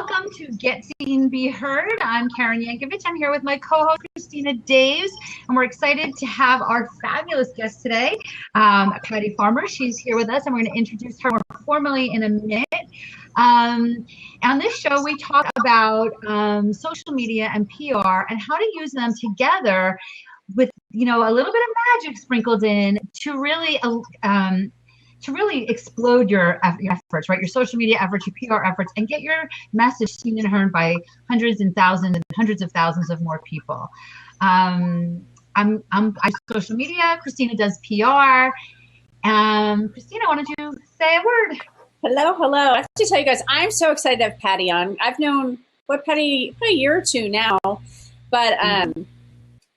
welcome to Get Seen, Be Heard. I'm Karen Yankovich. I'm here with my co-host Christina Daves, and we're excited to have our fabulous guest today, Patty Farmer. She's here with us, and we're going to introduce her more formally in a minute. On this show, we talk about social media and PR and how to use them together with, a little bit of magic sprinkled in to really explode your efforts, right? Your social media efforts, your PR efforts, and get your message seen and heard by hundreds and thousands and hundreds of thousands of more people. I social media. Christina does PR. Christina, why don't you say a word? Hello. I have to tell you guys, I'm so excited to have Patty on. I've known Patty for a year or two now, but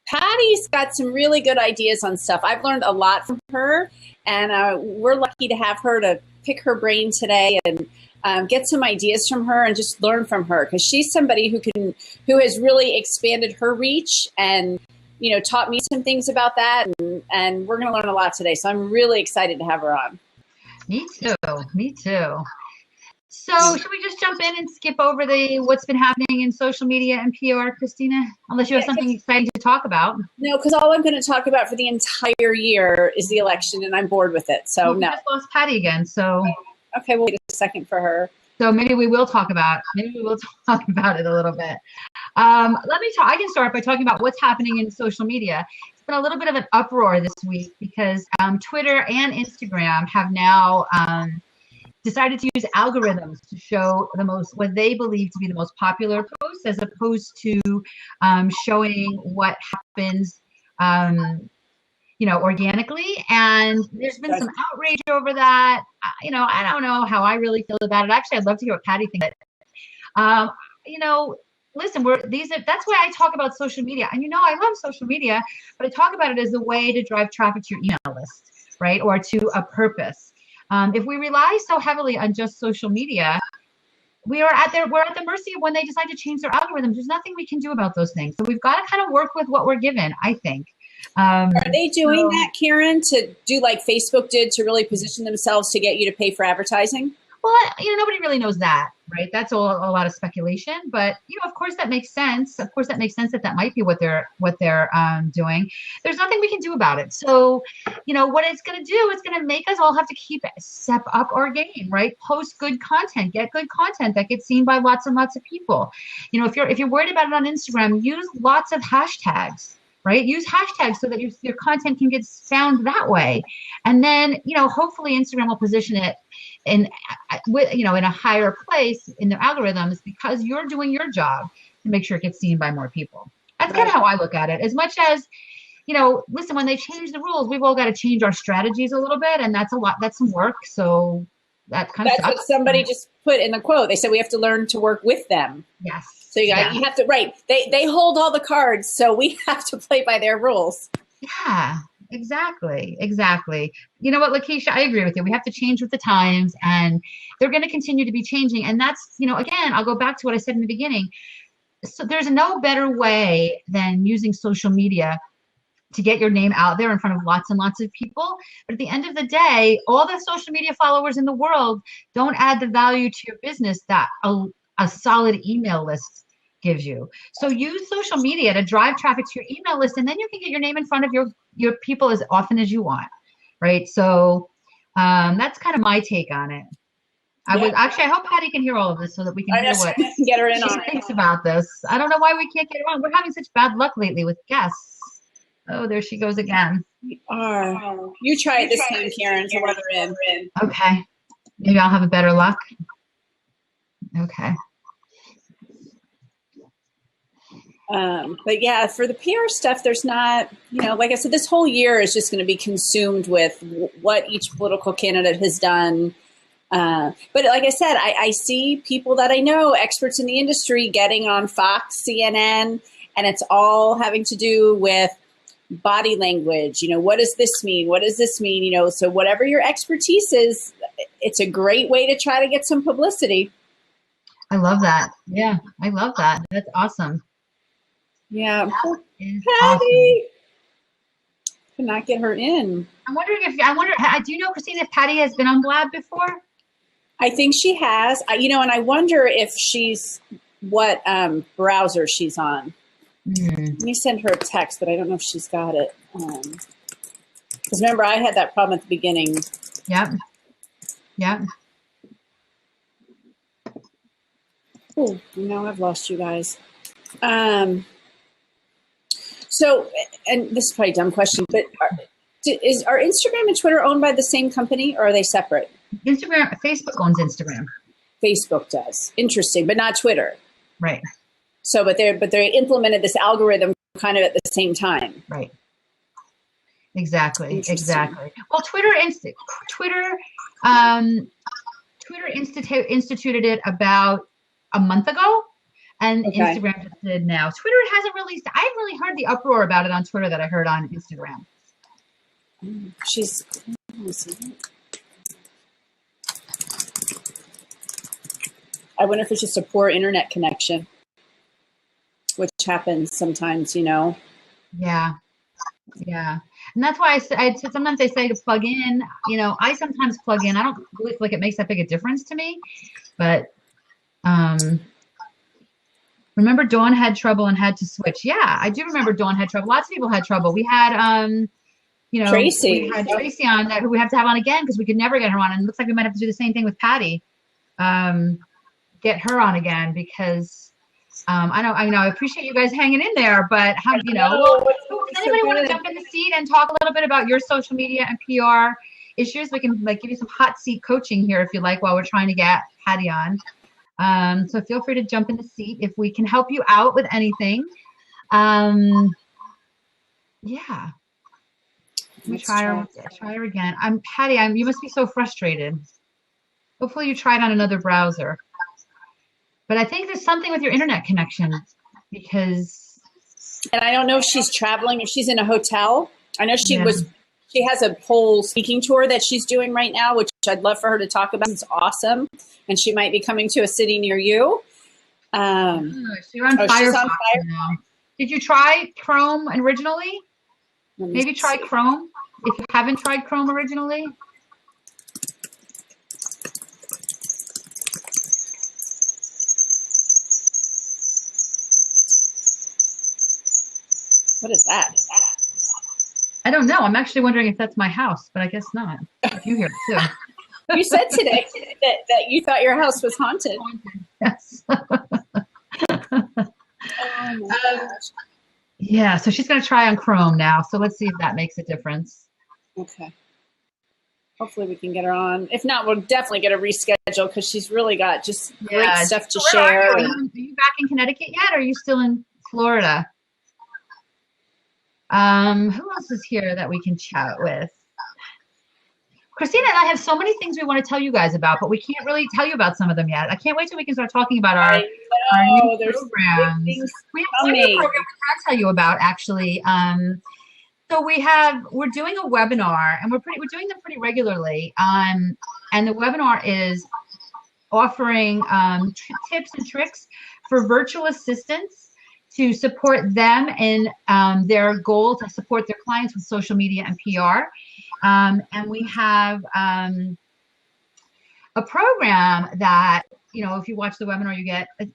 Patty's got some really good ideas on stuff. I've learned a lot from her, and we're lucky to have her to pick her brain today and get some ideas from her and just learn from her, because she's somebody who has really expanded her reach and taught me some things about that, and we're going to learn a lot today. So I'm really excited to have her on. Me too. So should we just jump in and skip over what's been happening in social media and PR, Christina? Unless you have something exciting to talk about. No, because all I'm going to talk about for the entire year is the election, and I'm bored with it. So we just lost Patty again. So okay, we'll wait a second for her. So maybe we will talk about it a little bit. I can start by talking about what's happening in social media. It's been a little bit of an uproar this week because Twitter and Instagram have now decided to use algorithms to show what they believe to be the most popular posts, as opposed to showing what happens, organically. And there's been some outrage over that. I don't know how I really feel about it. Actually, I'd love to hear what Patty thinks. Listen, that's why I talk about social media. And I love social media, but I talk about it as a way to drive traffic to your email list, right? Or to a purpose. If we rely so heavily on just social media, we're at the mercy of when they decide to change their algorithms. There's nothing we can do about those things. So we've got to kind of work with what we're given, I think. Are they doing that, Karen, to do like Facebook did to really position themselves to get you to pay for advertising? Well, nobody really knows that, right? That's a lot of speculation, but of course that makes sense. Of course that makes sense that might be what they're doing. There's nothing we can do about it. So, what it's going to do is going to make us all have to step up our game, right? Post good content, get good content that gets seen by lots and lots of people. If you're worried about it on Instagram, use lots of hashtags. Right? Use hashtags so that your content can get found that way. And then, hopefully Instagram will position it in a higher place in their algorithms, because you're doing your job to make sure it gets seen by more people. That's kind of how I look at it. As much as, listen, when they change the rules, we've all got to change our strategies a little bit. And that's some work. So that's what somebody just put in the quote. They said we have to learn to work with them. Yes. So you have to, right. They hold all the cards, so we have to play by their rules. Yeah, exactly. You know what, Lakeisha, I agree with you. We have to change with the times, and they're going to continue to be changing. And that's, again, I'll go back to what I said in the beginning. So there's no better way than using social media to get your name out there in front of lots and lots of people. But at the end of the day, all the social media followers in the world don't add the value to your business that a solid email list gives you. So use social media to drive traffic to your email list, and then you can get your name in front of your people as often as you want, right? So that's kind of my take on it. I hope Patty can hear all of this so that we can hear what get her in she thinks about this. I don't know why we can't get her on. We're having such bad luck lately with guests. Oh, there she goes again. We are. You try it this time, Karen, to let her in. Okay. Maybe I'll have a better luck. Okay. But yeah, for the PR stuff, there's not, like I said, this whole year is just going to be consumed with what each political candidate has done. But like I said, I see people that I know, experts in the industry, getting on Fox, CNN, and it's all having to do with body language. What does this mean? What does this mean? So whatever your expertise is, it's a great way to try to get some publicity. I love that. Yeah, I love that. That's awesome. Yeah. Patty. Awesome. Could not get her in. Do you know, Christina, if Patty has been on Blab before? I think she has. And I wonder if what browser she's on. Let me send her a text, but I don't know if she's got it. Because remember, I had that problem at the beginning. Yep. Yep. Oh, now I've lost you guys. So, and this is probably a dumb question, but are Instagram and Twitter owned by the same company, or are they separate? Facebook owns Instagram. Facebook does. Interesting, but not Twitter. Right. So, but they implemented this algorithm kind of at the same time. Right. Exactly. Well, Twitter instituted it about a month ago, and Instagram just did now. Twitter hasn't released. I haven't really heard the uproar about it on Twitter that I heard on Instagram. I wonder if it's just a poor internet connection, which happens sometimes, Yeah. Yeah. And that's why I said sometimes they say to plug in. I sometimes plug in. I don't really feel like it makes that big a difference to me. But remember Dawn had trouble and had to switch. Yeah, I do remember Dawn had trouble. Lots of people had trouble. We had Tracy. We had Tracy on that, who we have to have on again because we could never get her on. And it looks like we might have to do the same thing with Patty. Get her on again because I appreciate you guys hanging in there, but does anybody want to jump in the seat and talk a little bit about your social media and PR issues? We can give you some hot seat coaching here if you like while we're trying to get Patty on. So feel free to jump in the seat if we can help you out with anything. Yeah. Try her again. Patty, you must be so frustrated. Hopefully you tried on another browser. But I think there's something with your internet connection because. And I don't know if she's traveling, if she's in a hotel. I know she has a whole speaking tour that she's doing right now, which I'd love for her to talk about. It's awesome. And she might be coming to a city near you. You're on Firefox now. Did you try Chrome originally? Maybe try Chrome if you haven't tried Chrome originally. What is that? I don't know. I'm actually wondering if that's my house, but I guess not. If you hear it too. You said today that you thought your house was haunted. Yes. Oh my gosh. Yeah, so she's going to try on Chrome now. So let's see if that makes a difference. Okay. Hopefully we can get her on. If not, we'll definitely get a reschedule because she's really got just great stuff to share. Are you back in Connecticut yet? Or are you still in Florida? Who else is here that we can chat with? Christina and I have so many things we want to tell you guys about, but we can't really tell you about some of them yet. I can't wait till we can start talking about our new programs. We have one new program we can tell you about, actually. So we're doing a webinar, and we're doing them pretty regularly. And the webinar is offering tips and tricks for virtual assistants to support them in their goal to support their clients with social media and PR. And we have a program that, if you watch the webinar, you get a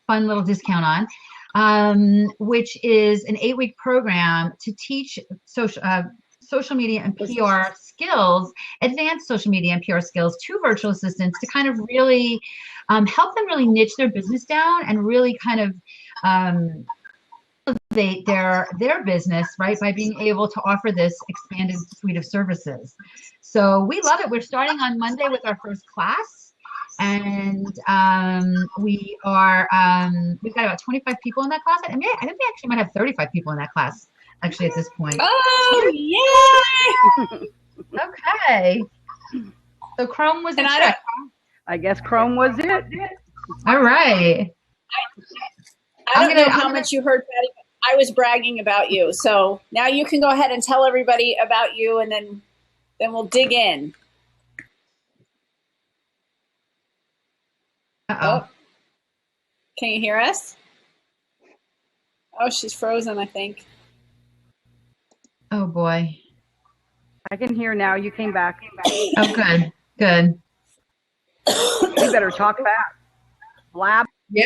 fun little discount on, which is an 8-week program to teach social media and PR skills, advanced social media and PR skills to virtual assistants to kind of really help them really niche their business down and really kind of elevate their business, right, by being able to offer this expanded suite of services. So we love it. We're starting on Monday with our first class, and we've got about 25 people in that class. I think we actually might have 35 people in that class actually at this point. Oh, yay! Okay. So Chrome was I guess Chrome was it. All right. I don't know how much you heard, Patty. I was bragging about you. So now you can go ahead and tell everybody about you, and then we'll dig in. Uh-oh. Oh. Can you hear us? Oh, she's frozen, I think. Oh, boy. I can hear now. You came back. Oh, good. Good. We better talk fast. Blab Yeah.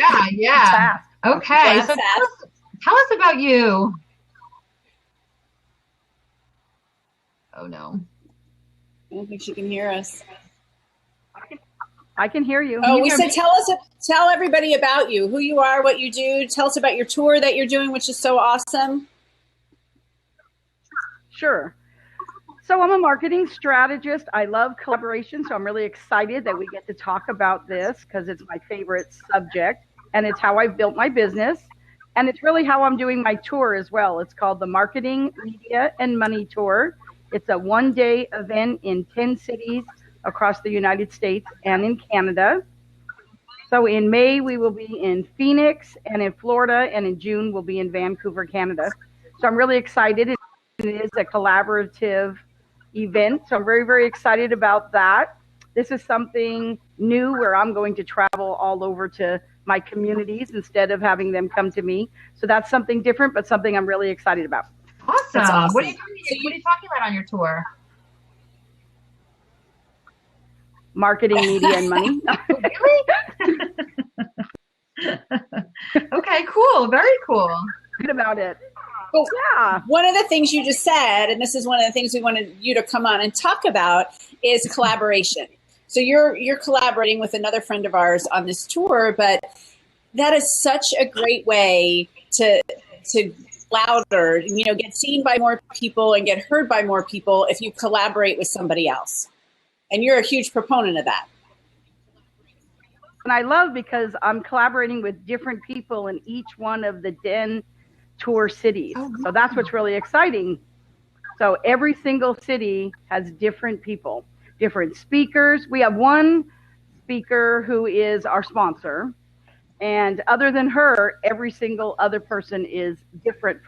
fast. Okay. Blab So fast. tell us about you. Oh no. I don't think she can hear us. I can hear you. Oh, you we hear said me? tell everybody about you, who you are, what you do. Tell us about your tour that you're doing, which is so awesome. Sure. So I'm a marketing strategist. I love collaboration, so I'm really excited that we get to talk about this because it's my favorite subject, and it's how I've built my business, and it's really how I'm doing my tour as well. It's called the Marketing, Media, and Money Tour. It's a one-day event in 10 cities across the United States and in Canada. So in May, we will be in Phoenix and in Florida, and in June, we'll be in Vancouver, Canada. So I'm really excited. It is a collaborative event, so I'm very, very excited about that. This is something new where I'm going to travel all over to my communities instead of having them come to me. So that's something different, but something I'm really excited about. Awesome. That's awesome. What are you talking about on your tour? Marketing, media, and money. Really? Okay, cool. Very cool. Good about it. Well, Yeah. one of the things you just said, and this is one of the things we wanted you to come on and talk about, is collaboration. So you're collaborating with another friend of ours on this tour, but that is such a great way to louder, get seen by more people and get heard by more people if you collaborate with somebody else. And you're a huge proponent of that. And I love because I'm collaborating with different people in each one of the 10 tour cities. So that's what's really exciting. So every single city has different people, different speakers. We have one speaker who is our sponsor. And other than her, every single other person is different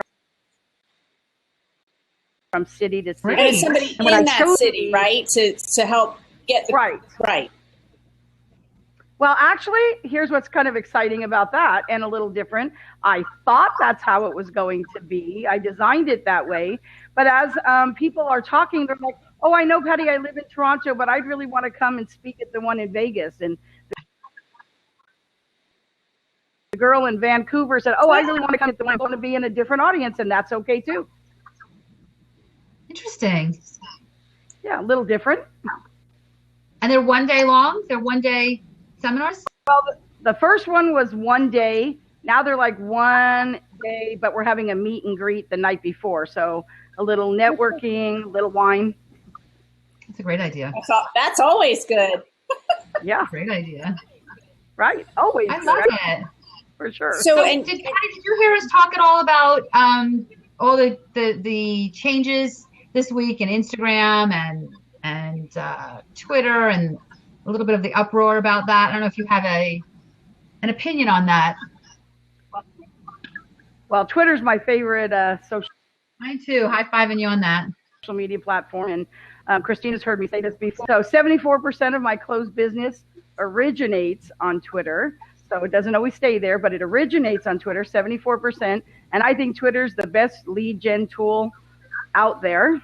from city to city. And it's somebody in that city, right? To help get the right. Well, actually, here's what's kind of exciting about that and a little different. I thought that's how it was going to be. I designed it that way. But as people are talking, they're like, oh, I know, Patty, I live in Toronto, but I'd really want to come and speak at the one in Vegas. And the girl in Vancouver said, oh, I really want to come at the one. I want to be in a different audience, and that's okay, too. Interesting. Yeah, a little different. And they're one day long? They're one day seminars? Well, the first one was one day. Now they're like one day, but we're having a meet and greet the night before. So a little networking, a little wine. That's a great idea. That's always good. Yeah. Great idea. Right. Always. I love right? it. For sure. So did you hear us talk at all about all the changes this week in Instagram and Twitter and a little bit of the uproar about that? I don't know if you have an opinion on that. Well, Twitter's my favorite social. Mine too. High-fiving you on that. Social media platform, and Christina's heard me say this before. So 74% of my closed business originates on Twitter. So it doesn't always stay there, but it originates on Twitter, 74%. And I think Twitter's the best lead gen tool out there.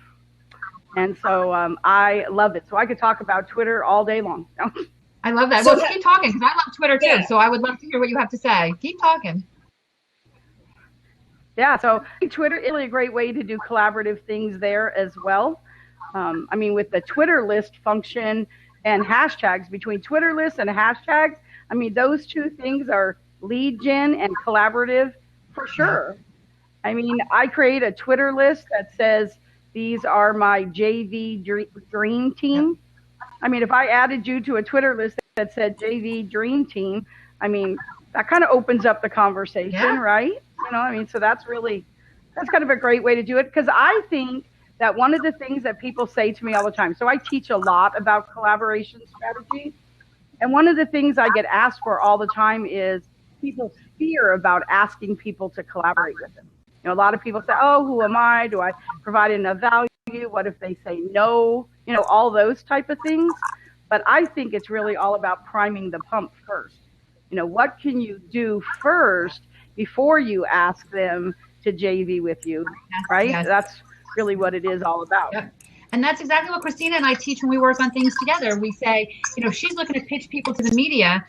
And so I love it. So I could talk about Twitter all day long. I love that. So well, keep talking because I love Twitter too. Yeah. So I would love to hear what you have to say. Keep talking. Yeah, so Twitter is really a great way to do collaborative things there as well. I mean, with the Twitter list function and hashtags, between Twitter lists and hashtags, I mean, those two things are lead gen and collaborative for sure. I mean, I create a Twitter list that says, these are my JV Dream Team. I mean, if I added you to a Twitter list that said JV Dream Team, I mean, that kind of opens up the conversation, right? You know, I mean, so that's kind of a great way to do it. Because I think that one of the things that people say to me all the time, so I teach a lot about collaboration strategy. And one of the things I get asked for all the time is people's fear about asking people to collaborate with them. You know, a lot of people say, oh, who am I? Do I provide enough value? What if they say no? You know, all those type of things. But I think it's really all about priming the pump first. You know, what can you do first before you ask them to JV with you, right? Yes. That's really what it is all about. Yep. And that's exactly what Christina and I teach when we work on things together. We say, if she's looking to pitch people to the media,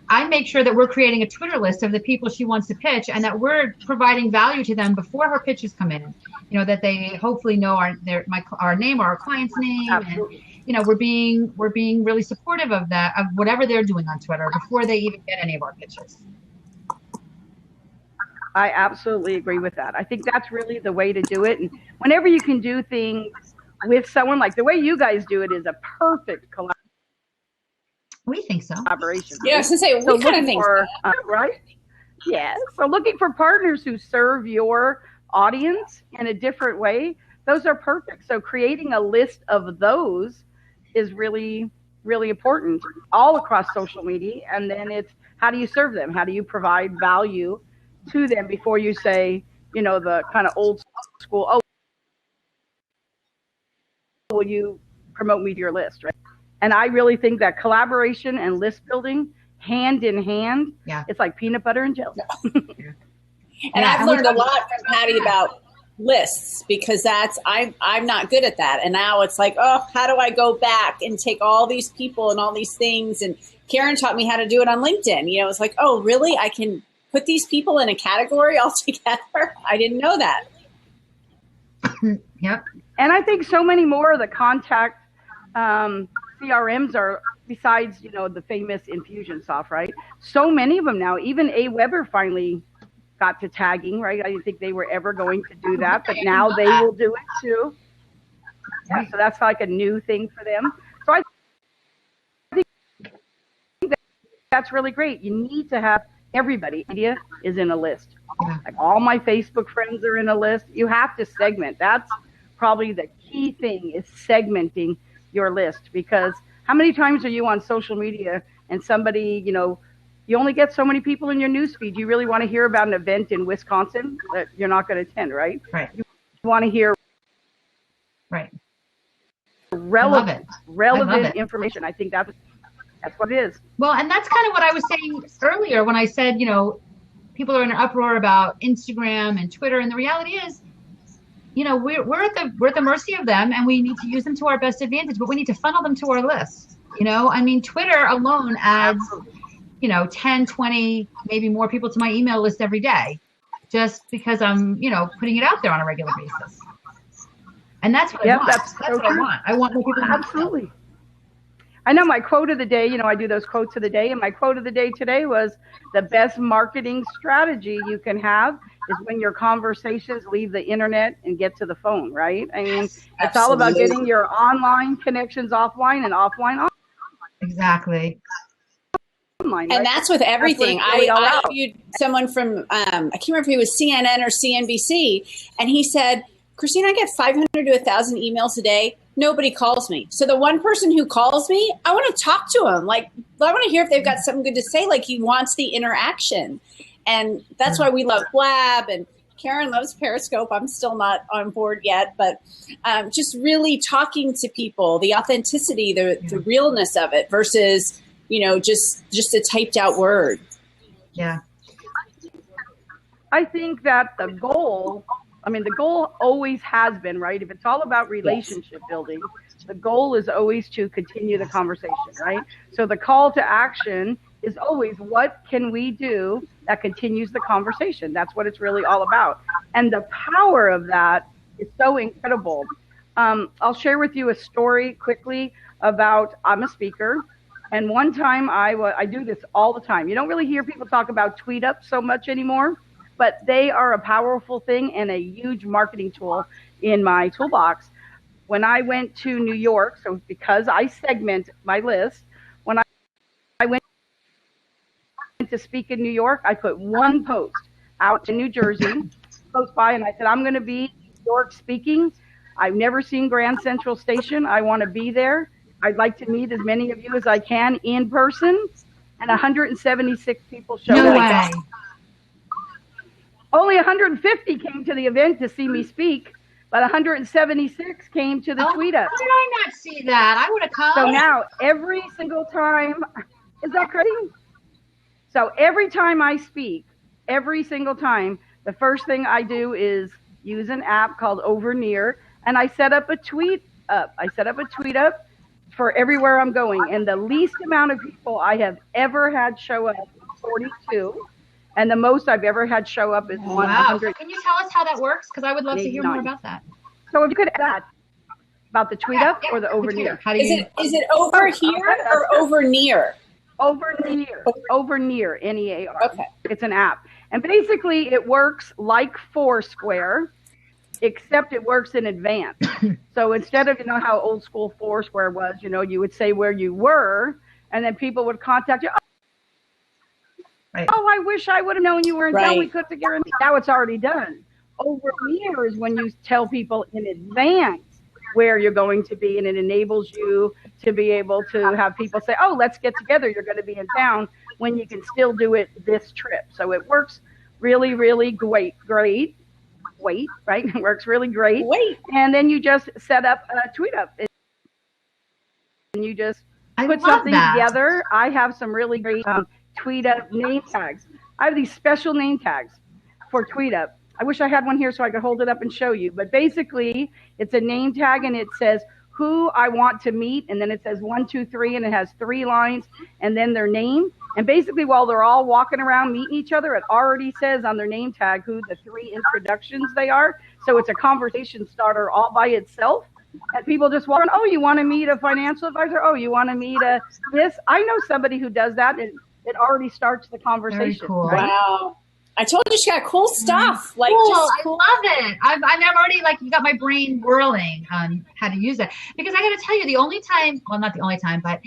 I make sure that we're creating a Twitter list of the people she wants to pitch and that we're providing value to them before her pitches come in. That they hopefully know our name or our client's name. Absolutely. And, we're being really supportive of that, of whatever they're doing on Twitter before they even get any of our pitches. I absolutely agree with that. I think that's really the way to do it. And whenever you can do things with someone, like the way you guys do it is a perfect We think so. collaboration. Yeah, I was going to say, we kind of think so. Right? Yeah. So looking for partners who serve your audience in a different way, those are perfect. So creating a list of those is really, really important all across social media. And then it's, how do you serve them? How do you provide value to them before you say, the kind of old school, oh, will you promote me to your list, right? And I really think that collaboration and list building hand in hand, it's like peanut butter and jelly. And I've learned a lot from Patty about lists because I'm not good at that. And now it's like, oh, how do I go back and take all these people and all these things? And Karen taught me how to do it on LinkedIn. It's like, oh, really? I can put these people in a category altogether? I didn't know that. Yep. And I think so many more of the contact CRMs are, besides, the famous Infusionsoft, right? So many of them now, even AWeber finally got to tagging, right? I didn't think they were ever going to do that, but now they will do it too. Yeah, so that's like a new thing for them. So I think that's really great. You need to have everybody. Media is in a list. Like all my Facebook friends are in a list. You have to segment. That's probably the key thing, is segmenting your list, because how many times are you on social media and somebody, you only get so many people in your newsfeed. You really want to hear about an event in Wisconsin that you're not going to attend, right? Right. You want to hear relevant information. I think that's what it is. Well, and that's kind of what I was saying earlier when I said, people are in an uproar about Instagram and Twitter, and the reality is, we're at the mercy of them, and we need to use them to our best advantage, but we need to funnel them to our list. Twitter alone adds, 10, 20, maybe more people to my email list every day, just because I'm, putting it out there on a regular basis. And that's what I want. That's what I want. I want more people. Absolutely. I know my quote of the day, I do those quotes of the day, and my quote of the day today was, the best marketing strategy you can have is when your conversations leave the internet and get to the phone, right? I mean, it's all about getting your online connections offline and offline on. Exactly. Online, right? And that's with everything. Really I interviewed someone from, I can't remember if he was CNN or CNBC, and he said, Christina, I get 500 to 1,000 emails a day. Nobody calls me. So the one person who calls me, I want to talk to him. Like, I want to hear if they've got something good to say. Like, he wants the interaction. And that's why we love Blab, and Karen loves Periscope. I'm still not on board yet, but just really talking to people, the authenticity, the realness of it versus, just a typed out word. Yeah. I think that the goal always has been, right? If it's all about relationship building, the goal is always to continue the conversation, right? So the call to action is always, what can we do that continues the conversation? That's what it's really all about. And the power of that is so incredible. I'll share with you a story quickly about, I'm a speaker. And one time I do this all the time. You don't really hear people talk about Tweetup so much anymore, but they are a powerful thing and a huge marketing tool in my toolbox. When I went to New York, so because I segment my list, when I went to speak in New York, I put one post out to New Jersey, close by, and I said, I'm going to be in New York speaking. I've never seen Grand Central Station. I want to be there. I'd like to meet as many of you as I can in person. And 176 people showed up. No way. Only 150 came to the event to see me speak, but 176 came to the Tweetup. How did I not see that? I would have come. So now every single time, is that crazy? So every time I speak, every single time, the first thing I do is use an app called Overnear, and I set up a tweet up. I set up a tweet up for everywhere I'm going. And the least amount of people I have ever had show up is 42. And the most I've ever had show up is 100. Wow. Can you tell us how that works? Because I would love to hear more about that. So if you could add that about the tweet up or the over near. How do you? Is it over here or over near? Over near, NEAR. Okay. It's an app. And basically it works like Foursquare, except it works in advance. So instead of, how old school Foursquare was, you would say where you were, and then people would contact you. Right. Oh, I wish I would have known you were in town. Right. We could have guaranteed. Now it's already done. Over near is when you tell people in advance where you're going to be, and it enables you to be able to have people say, oh, let's get together. You're going to be in town, when you can still do it this trip. So it works really, really great. Right? It works really great. And then you just set up a tweet up. And you just put something together. I have some really great tweet up name tags. I have these special name tags for tweet up. I wish I had one here so I could hold it up and show you. But basically, it's a name tag, and it says who I want to meet, and then it says 1, 2, 3, and it has 3 lines, and then their name. And basically, while they're all walking around meeting each other, it already says on their name tag who the 3 introductions they are. So it's a conversation starter all by itself. And people just walk on, oh, you want to meet a financial advisor? Oh, you want to meet a this? I know somebody who does that, and it already starts the conversation. Very cool. Right? Wow. I told you she got cool stuff. Like, cool. just I love it. I've already, you got my brain whirling on how to use it. Because I got to tell you, the only time, well, not the only time, but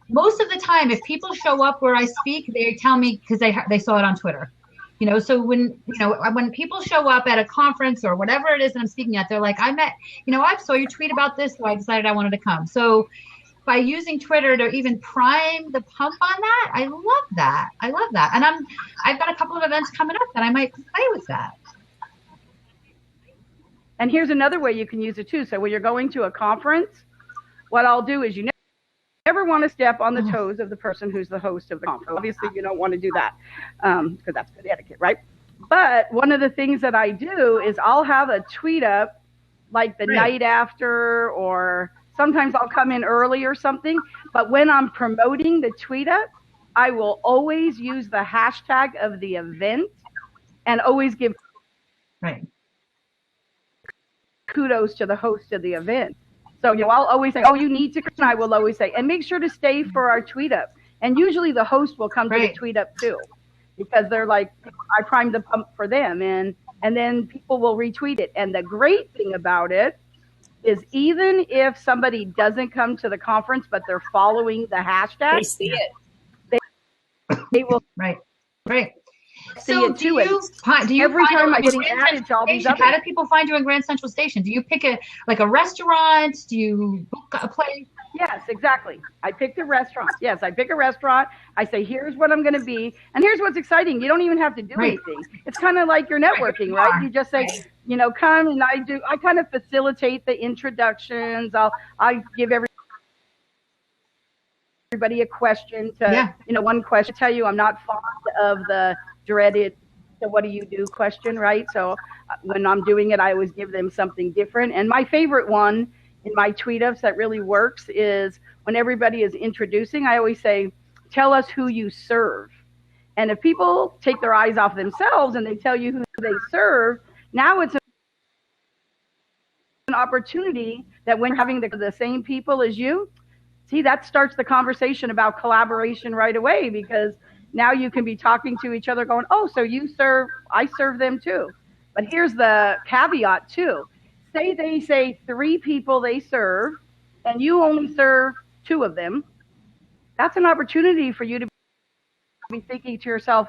most of the time, if people show up where I speak, they tell me because they saw it on Twitter. So when people show up at a conference or whatever it is that I'm speaking at, they're like, I saw your tweet about this, so I decided I wanted to come. So by using Twitter to even prime the pump on that, I love that. And I've got a couple of events coming up that I might play with that. And here's another way you can use it too. So when you're going to a conference, what I'll do is, you never want to step on the toes of the person who's the host of the conference. Obviously, you don't want to do that because that's good etiquette, right? But one of the things that I do is I'll have a tweet up like the night after, or sometimes I'll come in early or something. But when I'm promoting the tweet up, I will always use the hashtag of the event and always give kudos to the host of the event. So I'll always say, oh, you need to, and I will always say, and make sure to stay for our tweet up. And usually the host will come to the tweet up too, because they're like, I primed the pump for them, and then people will retweet it. And the great thing about it is, even if somebody doesn't come to the conference, but they're following the hashtag, they see it. They will So do you every find time I get Grand added to all these Station? other. How do people find you in Grand Central Station? Do you pick a restaurant? Do you book a place? Yes, exactly. I picked a restaurant. Yes, I pick a restaurant. I say, here's what I'm going to be. And here's what's exciting. You don't even have to do anything. It's kind of like you're networking, right? You just say, come, and I kind of facilitate the introductions. I give everybody a question to, one question. I tell you, I'm not fond of the dreaded, so what do you do question, right? So when I'm doing it, I always give them something different. And my favorite one in my tweet ups that really works is when everybody is introducing, I always say, tell us who you serve. And if people take their eyes off themselves and they tell you who they serve, now it's an opportunity that when you're having the same people as you, see, that starts the conversation about collaboration right away, because now you can be talking to each other going, oh, so you serve, I serve them too. But here's the caveat too. Say they say 3 people they serve and you only serve 2 of them. That's an opportunity for you to be thinking to yourself,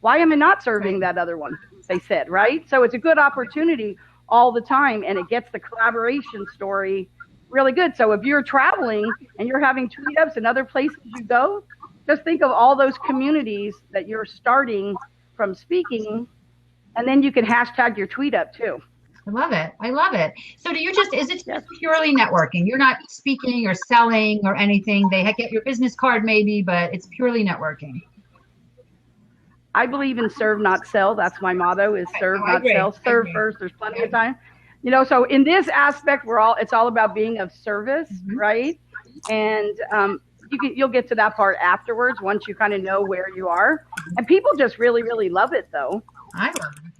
why am I not serving that other one? They said, right? So it's a good opportunity all the time, and it gets the collaboration story really good. So if you're traveling and you're having tweet ups in other places you go, just think of all those communities that you're starting from speaking, and then you can hashtag your tweet up too. I love it. So is it just purely networking? You're not speaking or selling or anything. They get your business card maybe, but it's purely networking. I believe in serve, not sell. That's my motto, is serve, not sell. Serve first. There's plenty of time. So in this aspect, it's all about being of service, right? And you'll get to that part afterwards once you kind of know where you are. And people just really, really love it, though. I love it.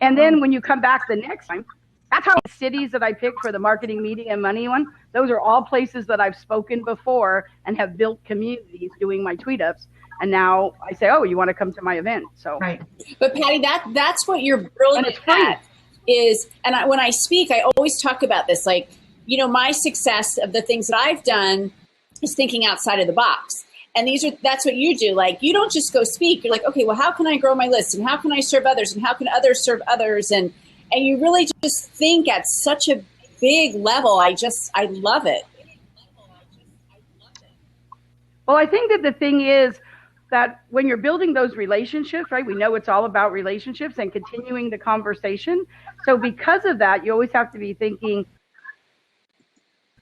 And then when you come back the next time, that's how cities that I picked for the marketing, media, and money one, those are all places that I've spoken before and have built communities doing my tweet ups. And now I say, oh, you want to come to my event? So, right. But Patty, that's what you're brilliant at is, and when I speak, I always talk about this. Like, my success of the things that I've done is thinking outside of the box. And that's what you do. Like, you don't just go speak. You're like, okay, well, how can I grow my list? And how can I serve others? And how can others serve others? And you really just think at such a big level. I love it. Well, I think that the thing is that when you're building those relationships, right, we know it's all about relationships and continuing the conversation. So because of that, you always have to be thinking,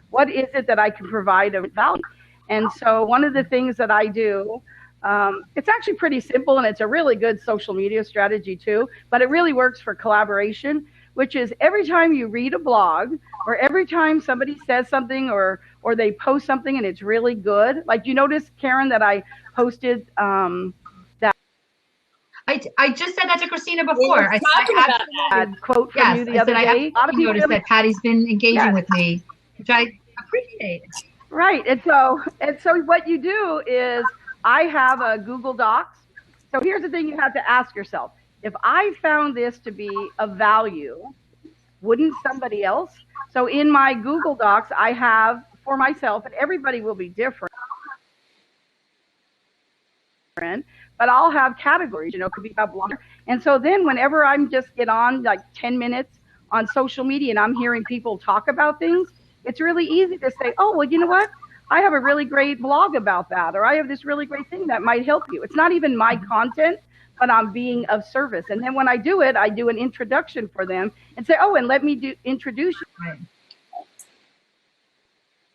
what is it that I can provide of value? And so one of the things that I do, it's actually pretty simple, and it's a really good social media strategy too, but it really works for collaboration, which is every time you read a blog or every time somebody says something or they post something and it's really good. Like, you notice, Karen, that I posted that. I just said that to Christina before. I had a quote from you the other day. A lot of people noticed that Patty's been engaging with me, which I appreciate. Right. And so what you do is I have a Google Docs. So here's the thing you have to ask yourself. If I found this to be of value, wouldn't somebody else? So in my Google Docs, I have for myself, and everybody will be different, but I'll have categories, could be a blogger. And so then whenever I'm just get on like 10 minutes on social media and I'm hearing people talk about things, it's really easy to say, oh, well, you know what? I have a really great blog about that, or I have this really great thing that might help you. It's not even my content, but I'm being of service. And then when I do it, I do an introduction for them and say, oh, and let me introduce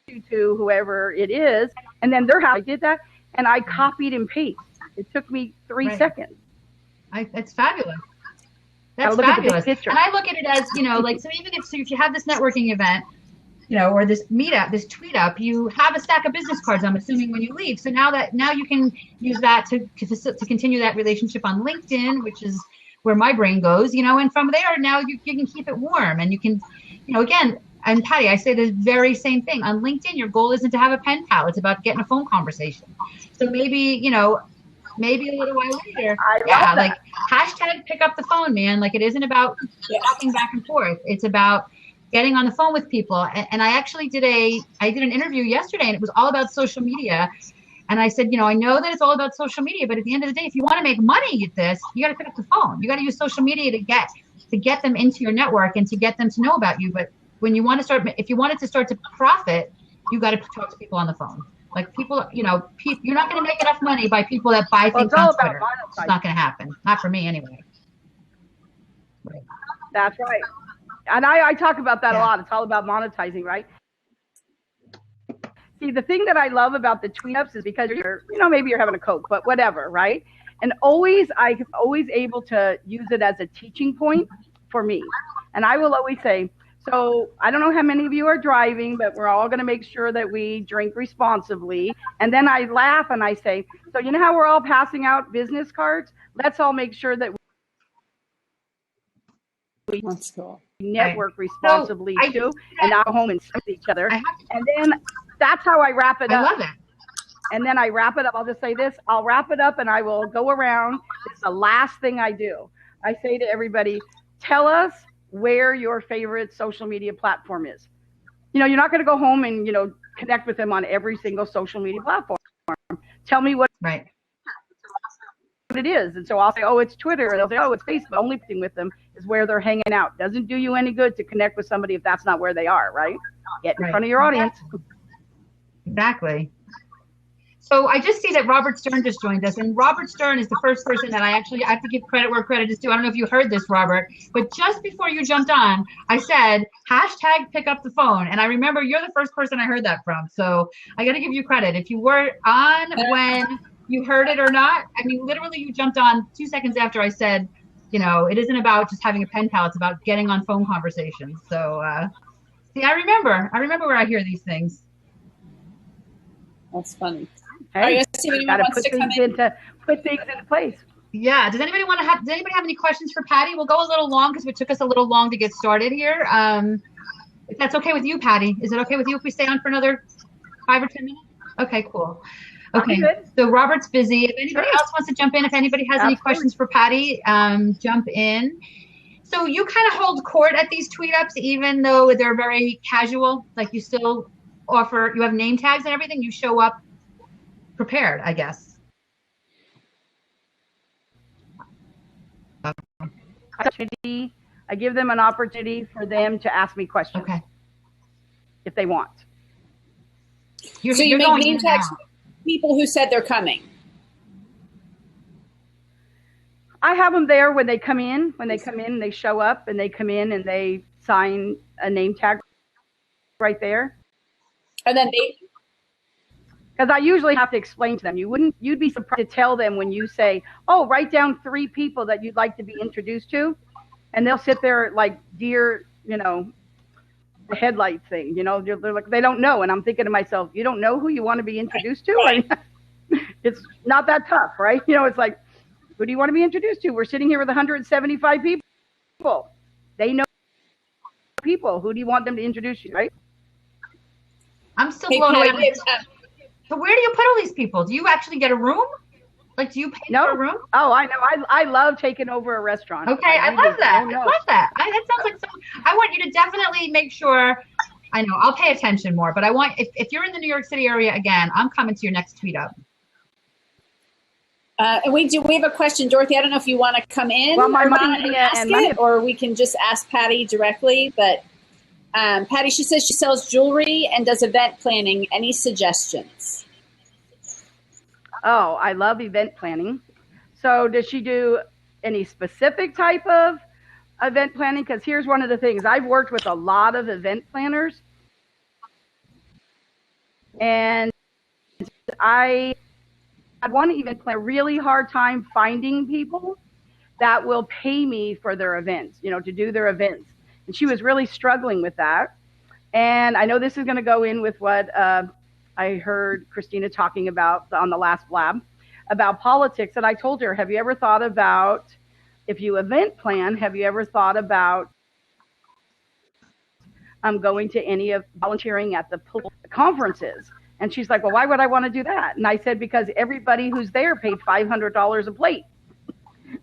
you to whoever it is. And then I did that, and I copied and pasted. It took me 3 seconds. That's fabulous. That's fabulous. And I look at it as, so even if you have this networking event, or this meetup, this tweet up, you have a stack of business cards, I'm assuming, when you leave. So now you can use that to continue that relationship on LinkedIn, which is where my brain goes, and from there, now you can keep it warm, and you can, again, and Patty, I say the very same thing. On LinkedIn, your goal isn't to have a pen pal. It's about getting a phone conversation. So maybe a little while later, like hashtag pick up the phone, man. Like, it isn't about talking back and forth. It's about getting on the phone with people. And I actually did an interview yesterday, and it was all about social media. And I said, I know that it's all about social media, but at the end of the day, if you want to make money at this, you got to pick up the phone. You got to use social media to get them into your network and to get them to know about you. But when you want to start, if you wanted to start to profit, you got to talk to people on the phone. Like, people, you're not going to make enough money by people that buy things on Twitter. It's not going to happen. Not for me anyway. Right. That's right. And I talk about that a lot. It's all about monetizing, right? See, the thing that I love about the tweet ups is because maybe you're having a Coke, but whatever, right? And I'm always able to use it as a teaching point for me. And I will always say, so I don't know how many of you are driving, but we're all going to make sure that we drink responsibly. And then I laugh and I say, so you know how we're all passing out business cards? Let's all make sure that we network responsibly too, and not go home and see each other. And then that's how I wrap it up. I love it. And then I wrap it up. I'll just say this. I'll wrap it up and I will go around. It's the last thing I do. I say to everybody, tell us where your favorite social media platform is. You're not going to go home and, connect with them on every single social media platform. Tell me what it is. And so I'll say, oh, it's Twitter. And they'll say, oh, it's Facebook. The only thing with them is where they're hanging out. Doesn't do you any good to connect with somebody if that's not where they are, right? Get in front of your audience. Exactly. So I just see that Robert Stern just joined us, and Robert Stern is the first person that I have to give credit where credit is due. I don't know if you heard this, Robert, but just before you jumped on, I said, hashtag pick up the phone. And I remember you're the first person I heard that from. So I got to give you credit. If you were on when you heard it or not, I mean, literally you jumped on 2 seconds after I said, you know, it isn't about just having a pen pal. It's about getting on phone conversations. So, see, I remember where I hear these things. That's funny. Hey, got to put things into place. Yeah. Does anybody have any questions for Patty? We'll go a little long because it took us a little long to get started here. If that's okay with you, Patty, is it okay with you if we stay on for another 5 or 10 minutes? Okay, cool. Okay, so Robert's busy. If anybody else wants to jump in, if anybody has any questions for Patty, jump in. So you kind of hold court at these tweet-ups, even though they're very casual, like you still offer, you have name tags and everything, you show up prepared, I guess. I give them an opportunity for them to ask me questions. Okay. If they want. So you make name tags for people who said they're coming. I have them there when they come in. When they come in, they show up and they come in and they sign a name tag right there. And then they... Because I usually have to explain to them. You'd be surprised to tell them when you say, oh, write down 3 people that you'd like to be introduced to. And they'll sit there like deer, you know, the headlight thing, you know, they're like, they don't know. And I'm thinking to myself, you don't know who you want to be introduced to? Right. I mean, it's not that tough, right? You know, it's like, who do you want to be introduced to? We're sitting here with 175 people. They know people. Who do you want them to introduce you, right? I'm still blown away. So where do you put all these people? Do you actually get a room? Like, do you pay for a room? Oh, I know. I love taking over a restaurant. Okay, I love that. I love that. That sounds like something. I want you to definitely make sure. I know, I'll pay attention more, but I want, if you're in the New York City area again, I'm coming to your next tweet up. And we have a question, Dorothy. I don't know if you want to come in or ask it, or we can just ask Patty directly. But Patty, she says she sells jewelry and does event planning. Any suggestions? Oh, I love event planning. So does she do any specific type of event planning? Because here's one of the things. I've worked with a lot of event planners. And I had one event planner really hard time finding people that will pay me for their events, you know, to do their events. And she was really struggling with that. And I know this is going to go in with what I heard Christina talking about on the last blab about politics. And I told her, have you ever thought about, if you event plan, have you ever thought about going to any of volunteering at the conferences? And she's like, well, why would I want to do that? And I said, because everybody who's there paid $500 a plate.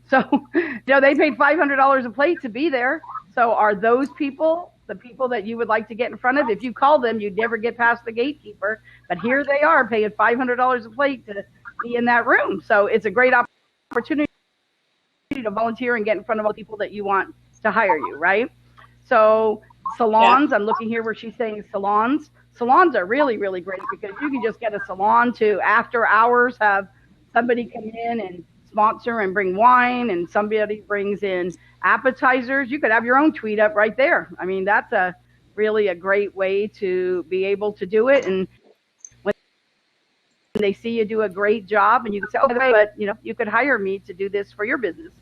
So, you know, they paid $500 a plate to be there. So are those people the people that you would like to get in front of? If you call them, you'd never get past the gatekeeper. But here they are paying $500 a plate to be in that room. So it's a great opportunity to volunteer and get in front of all the people that you want to hire you, right? So salons, I'm looking here where she's saying salons. Salons are really, really great because you can just get a salon to after hours have somebody come in and sponsor and bring wine, and somebody brings in appetizers. You could have your own tweet up right there. I mean, that's really a great way to be able to do it. And when they see you do a great job, and you can say, oh, by the way, but you know, you could hire me to do this for your business.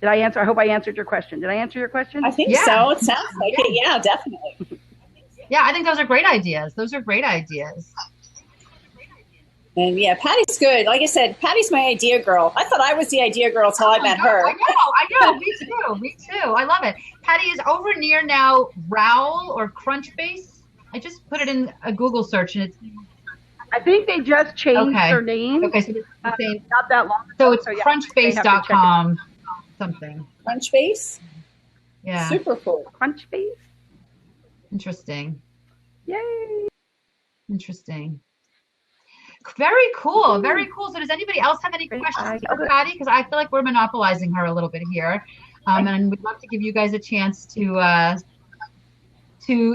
Did I answer? I hope I answered your question. Did I answer your question? I think so. It sounds like it. Yeah, definitely. Yeah, I think those are great ideas. Those are great ideas. And yeah, Patty's good. Like I said, Patty's my idea girl. I thought I was the idea girl until I met her. I know. Me too. I love it. Patty is over near now Rowell or Crunchbase. I just put it in a Google search and it's. I think they just changed their name. Okay, so it's the same. Not that long ago. So it's crunchbase.com something. Crunchbase? Yeah. Super cool. Crunchbase? Interesting. Yay. Interesting. Very cool. Very cool. So does anybody else have any questions for Patty? Because I feel like we're monopolizing her a little bit here. And we'd love to give you guys a chance to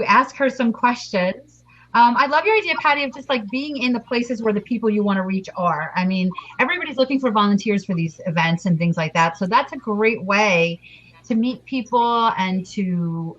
ask her some questions. I love your idea, Patty, of just like being in the places where the people you want to reach are. I mean, everybody's looking for volunteers for these events and things like that. So that's a great way to meet people and to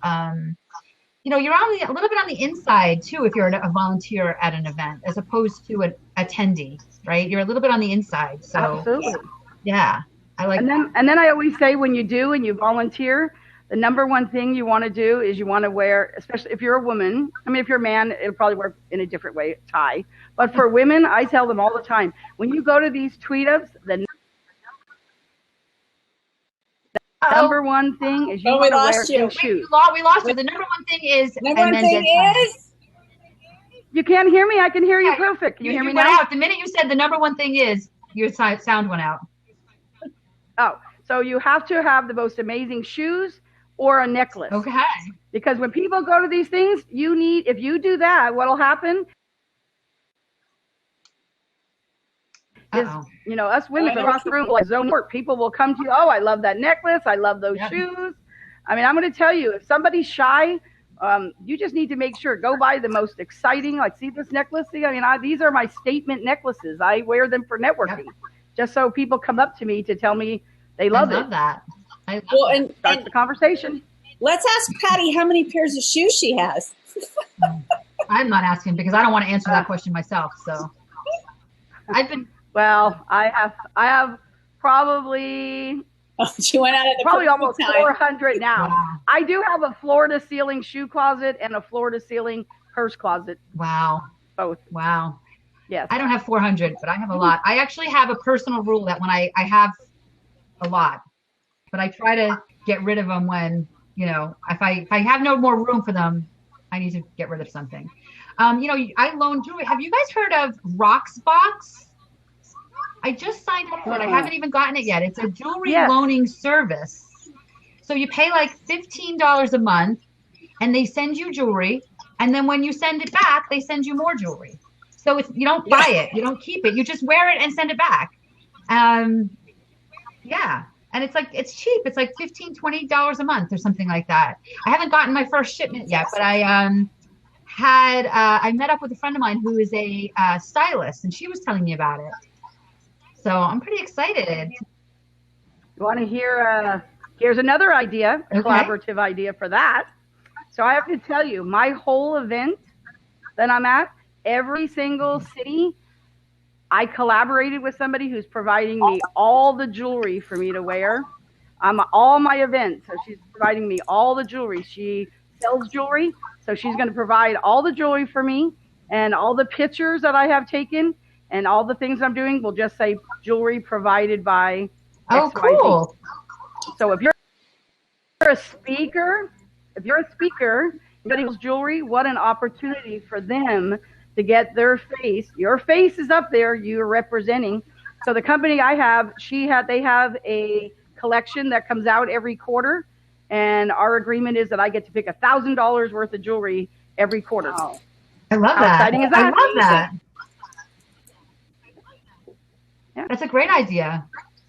you're a little bit on the inside too if you're a volunteer at an event as opposed to an attendee, right? You're a little bit on the inside. So Absolutely. yeah, I like that. And then I always say when you do and you volunteer, the number one thing you want to do is you want to wear, especially if you're a woman. I mean, if you're a man, it'll probably work in a different way, tie. But for women, I tell them all the time, when you go to these tweetups, the number one thing is you want to wear shoes. We lost you. The number one thing is. You can't hear me? I can hear you perfect. Can you hear me now? Out. The minute you said the number one thing is, your sound went out. Oh, so you have to have the most amazing shoes or a necklace. Okay. Because when people go to these things, if you do that, what'll happen is, us women across the room, like zone work, people will come to you, oh, I love that necklace. I love those shoes. I mean, I'm going to tell you, if somebody's shy, you just need to make sure, go buy the most exciting, like, see this necklace? See, I mean, these are my statement necklaces. I wear them for networking, just so people come up to me to tell me they love it. I love that. And start the conversation. Let's ask Patty how many pairs of shoes she has. I'm not asking because I don't want to answer that question myself. So I have probably. She went out at the probably almost time. 400 now. Wow. I do have a floor to ceiling shoe closet and a floor to ceiling purse closet. Wow. Both. Wow. Yes. I don't have 400, but I have a lot. I actually have a personal rule that when I have a lot, but I try to get rid of them when, if I have no more room for them, I need to get rid of something. I loan jewelry. Have you guys heard of Roxbox? I just signed up for it. I haven't even gotten it yet. It's a jewelry loaning service. So you pay like $15 a month and they send you jewelry. And then when you send it back, they send you more jewelry. So you don't buy it. You don't keep it. You just wear it and send it back. Yeah. And it's cheap. It's like $15, $20 a month or something like that. I haven't gotten my first shipment yet, but I met up with a friend of mine who is a stylist, and she was telling me about it. So I'm pretty excited. You want to hear? Here's another idea, a collaborative idea for that. So I have to tell you, my whole event that I'm at, every single city, I collaborated with somebody who's providing me all the jewelry for me to wear. All my events, so she's providing me all the jewelry. She sells jewelry, so she's going to provide all the jewelry for me, and all the pictures that I have taken and all the things I'm doing will just say jewelry provided by XYZ. Cool. So if you're a speaker, somebody sells jewelry, what an opportunity for them to get your face is up there, you're representing. So the company I have, they have a collection that comes out every quarter, and our agreement is that I get to pick $1,000 worth of jewelry every quarter. Oh, I love How that. exciting is that? I love that. Yeah. That's a great idea.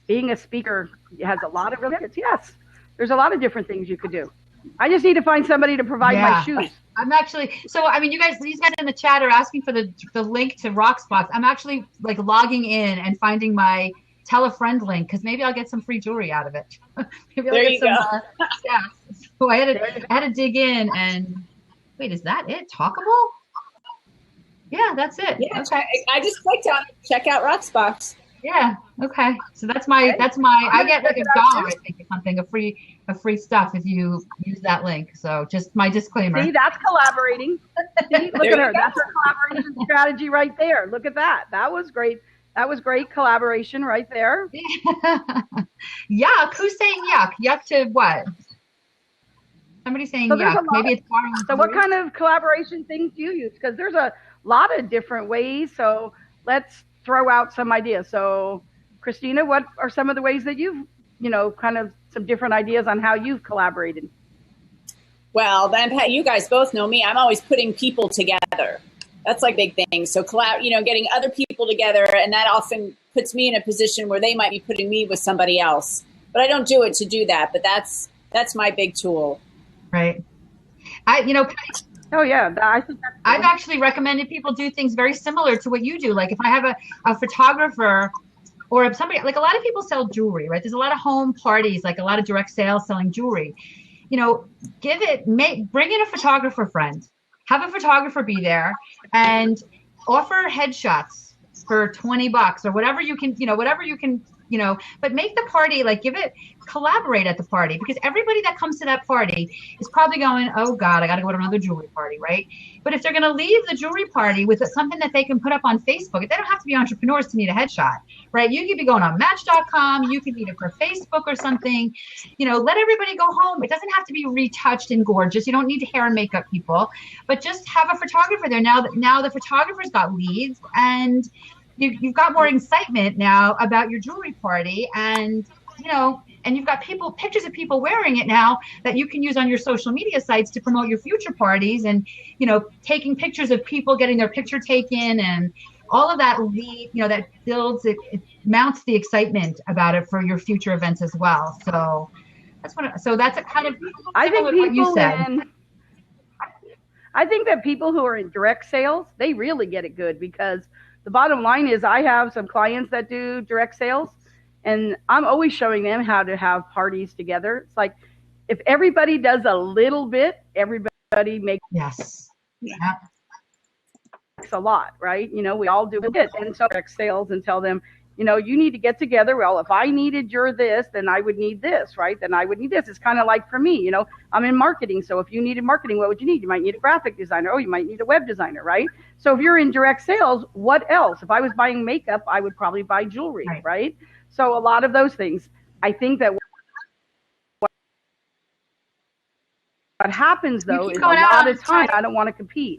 Being a speaker has a lot of benefits. Yes, there's a lot of different things you could do. I just need to find somebody to provide my shoes. I'm actually, these guys in the chat are asking for the link to Roxbox. I'm actually like logging in and finding my tell a friend link because maybe I'll get some free jewelry out of it. Maybe I'll get some. So I had to dig in and wait, is that it? Talkable? Yeah, that's it. Yeah, okay. I just clicked on it. Check out Roxbox. Yeah. Okay. So that's my. I get like $1, I think, or something, a free stuff if you use that link. So just my disclaimer. See, that's collaborating. See, look at her. That's her collaboration strategy right there. Look at that. That was great. That was great collaboration right there. Yuck. Who's saying yuck? Yuck to what? Somebody's saying yuck. Maybe it's borrowing. So what kind of collaboration things do you use? Because there's a lot of different ways. So let's throw out some ideas. So Christina, what are some of the ways that you've, kind of some different ideas on how you've collaborated? Well, then Pat, you guys both know me. I'm always putting people together. That's like big thing. So getting other people together, and that often puts me in a position where they might be putting me with somebody else. But I don't do it to do that. But that's my big tool. Right. Oh yeah, I think that's cool. I've actually recommended people do things very similar to what you do. Like if I have a photographer or if somebody, like a lot of people sell jewelry, right? There's a lot of home parties, like a lot of direct sales selling jewelry. bring in a photographer friend, have a photographer be there, and offer headshots for $20 or whatever you can, but make the party, like collaborate at the party, because everybody that comes to that party is probably going, oh God, I got to go to another jewelry party, right? But if they're going to leave the jewelry party with something that they can put up on Facebook, they don't have to be entrepreneurs to need a headshot, right? You could be going on Match.com, you can need it for Facebook or something, let everybody go home. It doesn't have to be retouched and gorgeous. You don't need hair and makeup people, but just have a photographer there. Now the photographer's got leads, and you've got more excitement now about your jewelry party, and and you've got pictures of people wearing it now that you can use on your social media sites to promote your future parties, and taking pictures of people getting their picture taken, and all of that that builds it mounts the excitement about it for your future events as well. So that's a kind of I think what you said. I think that people who are in direct sales, they really get it good, because the bottom line is I have some clients that do direct sales, and I'm always showing them how to have parties together. It's like, if everybody does a little bit, everybody makes a lot, right? We all do a bit. And so direct sales, and tell them, you need to get together. Well, if I needed your this, then I would need this, right? Then I would need this. It's kind of like for me, I'm in marketing. So if you needed marketing, what would you need? You might need a graphic designer. Oh, you might need a web designer, right? So if you're in direct sales, what else? If I was buying makeup, I would probably buy jewelry, right? So a lot of those things. I think that what happens, though, is a lot of times I don't want to compete.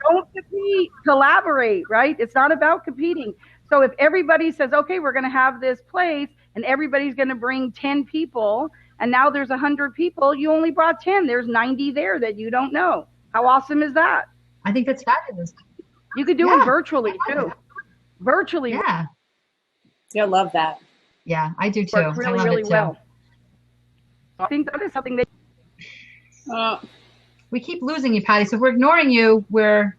Don't compete, collaborate, right? It's not about competing. So if everybody says, okay, we're going to have this place, and everybody's going to bring 10 people, and now there's 100 people, you only brought 10. There's 90 there that you don't know. How awesome is that? I think that's fabulous. You could do it virtually, too. Virtually. Yeah. I love that. Yeah, I do, too. Works really, really well. I think that is something that... we keep losing you, Patty. So if we're ignoring you, we're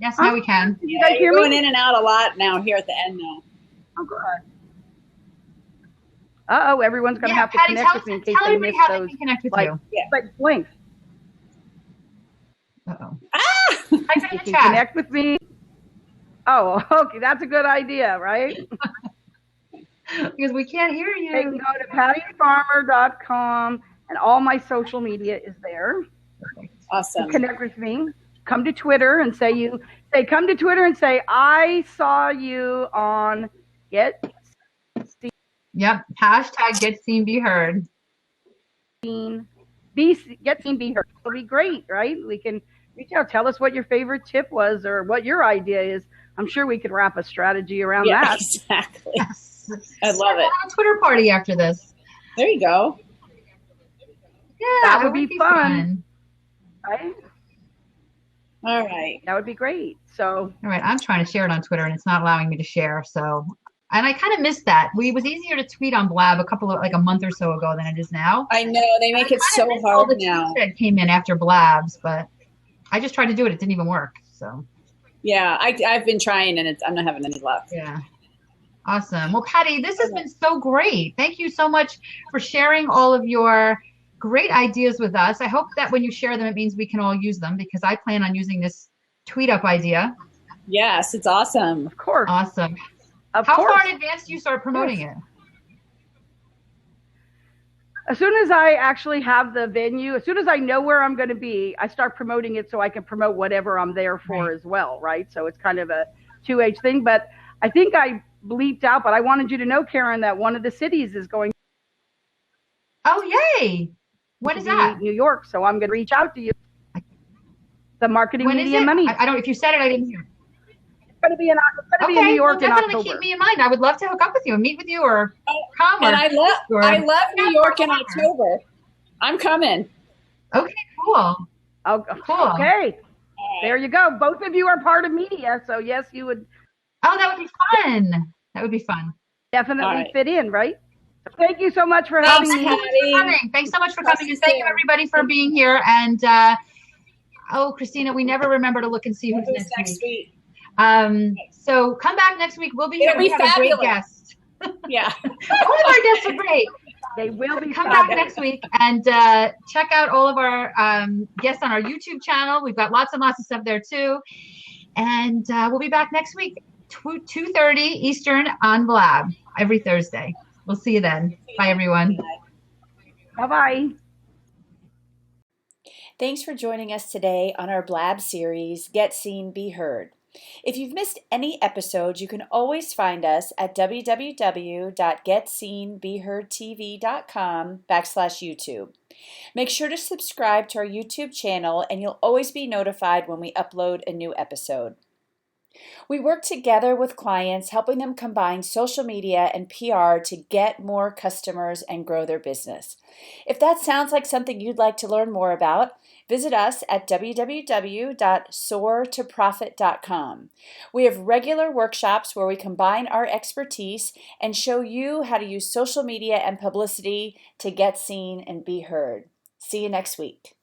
yes, now we can. You guys hear me? Going in and out a lot now here at the end now. Oh, good. Uh-oh, everyone's going to have to Patty, connect with me in case they miss those. They connect with you. Like blink. Uh-oh. You can connect with me. Oh, okay. That's a good idea, right? Because we can't hear you. They can go to pattyfarmer.com, and all my social media is there. Awesome. Connect with me. Come to Twitter and come to Twitter and say, I saw you on Get Seen. Yep. Hashtag Get Seen, Be Heard. Get Seen, Be Heard. It'll be great, right? We can reach out. Tell us what your favorite tip was, or what your idea is. I'm sure we could wrap a strategy around that. Exactly. Yes. I love it. Have a Twitter party after this. There you go. Yeah, that would be fun. Right? All right. That would be great. So. All right. I'm trying to share it on Twitter, and it's not allowing me to share. So, and I kind of missed that. It was easier to tweet on Blab a month or so ago than it is now. I know. They make it so hard now. That came in after Blabs, but I just tried to do it. It didn't even work. So. Yeah, I've been trying, and I'm not having any luck. Yeah. Awesome. Well, Patty, this has been so great. Thank you so much for sharing all of your great ideas with us. I hope that when you share them, it means we can all use them, because I plan on using this Tweetup idea. Yes, it's awesome. Of course. Awesome. How far in advance do you start promoting it? As soon as I actually have the venue, as soon as I know where I'm going to be, I start promoting it so I can promote whatever I'm there for as well, right? So it's kind of a 2H thing. But I think I bleeped out, but I wanted you to know, Karen, that one of the cities is going. Oh, yay. What is that? New York. So I'm going to reach out to you. The Marketing Media Money. I don't, if you said it, I didn't hear. It's going to be in New York in October. Definitely keep me in mind. I would love to hook up with you and meet with you, or come. And I love New York in October. I'm coming. Okay, cool. Oh, cool. Okay. There you go. Both of you are part of media, so yes, you would. Oh, that would be fun. That would be fun. Definitely fit in, right? Thank you so much for having me. Thanks so much for coming. And thank you, everybody, for being here. And, Christina, we never remember to look and see who's next week. So come back next week. We'll be here. We have a great guest. Yeah. All of our guests are great. They will be Come back fabulous. next week and check out all of our guests on our YouTube channel. We've got lots and lots of stuff there too. And we'll be back next week, 2:30 Eastern on Blab every Thursday. We'll see you then. Bye, everyone. Bye-bye. Thanks for joining us today on our Blab series, Get Seen, Be Heard. If you've missed any episodes, you can always find us at www.getseenbeheardtv.com/YouTube. Make sure to subscribe to our YouTube channel and you'll always be notified when we upload a new episode. We work together with clients, helping them combine social media and PR to get more customers and grow their business. If that sounds like something you'd like to learn more about, visit us at www.soartoprofit.com. We have regular workshops where we combine our expertise and show you how to use social media and publicity to get seen and be heard. See you next week.